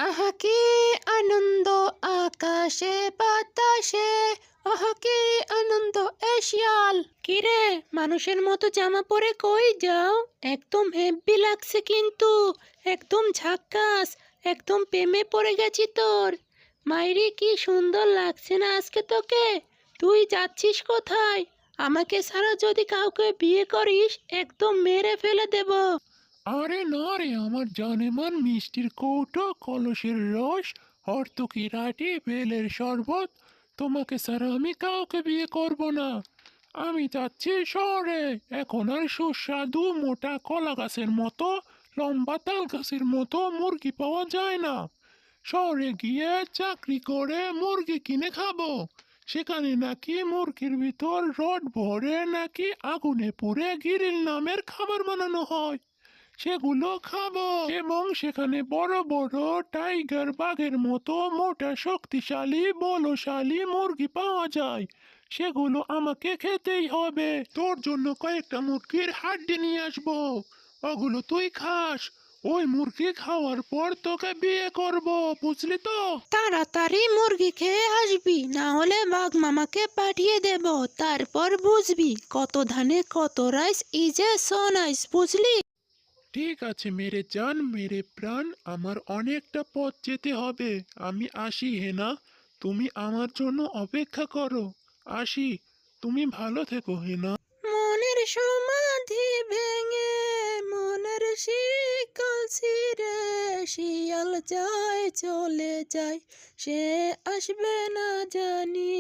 আহা কি আনন্দ আকাশে বাতাসে, আহা কি আনন্দ এ শিয়াল। কিরে, মানুষের মতো জামা পরে কই যাও? একদম হেব্বি লাগছে কিন্তু, একদম ঝাক্কাস, একদম প্রেমে পড়ে গেছি তোর। মাইরি কি সুন্দর লাগছে না আজকে তোকে। তুই যাচ্ছিস কোথায়? আমাকে ছাড়া যদি কাউকে বিয়ে করিস একদম মেরে ফেলে দেব। আরে না রে আমার জানেমান, মিষ্টির কৌটো, কলসের রস, হর্তুকি রাটি, বেলের শরবত, তোমাকে ছাড়া আমি কাউকে বিয়ে করব না। আমি যাচ্ছি শহরে। এখন আর সুস্বাদু মোটা কলা গাছের মতো, লম্বা তাল গাছের মতো মুরগি পাওয়া যায় না। শহরে গিয়ে চাকরি করে মুরগি কিনে খাবো। সেখানে নাকি মুরগির ভিতর রড ভরে নাকি আগুনে পুড়ে গিরিল নামের খাবার বানানো হয়। সেগুলো খাবো এবং সেখানে বড় বড় টাইগার বাঘের মতো মোটা শক্তিশালী বলশালী মুরগি পাওয়া যায়। সেগুলো আমাকে খেতেই হবে। তোর জন্য কয়েকটা মুরগির হাড্ডি নিয়ে আসবো, ওগুলো তুই খাস। ওই মুরগি খাওয়ার পর তোকে বিয়ে করব, বুঝলি তো? তাড়াতাড়ি মুরগি খেয়ে আসবি, না হলে বাঘ মামাকে পাঠিয়ে দেব। তারপর বুঝবি কত ধানে কত রাইস ইজে সোনাইস, বুঝলি? ঠিক আছে মেরে জান, মেরে প্রাণ, আমার অনেকটা পথ যেতে হবে। আমি আসি হেনা, তুমি আমার জন্য অপেক্ষা করো। আসি, তুমি ভালো থেকো হেনা। মনের সমাধি ভেঙে মনের শিকল ছিঁড়ে শিয়াল যায় চলে যায়, সে আসবে না জানি।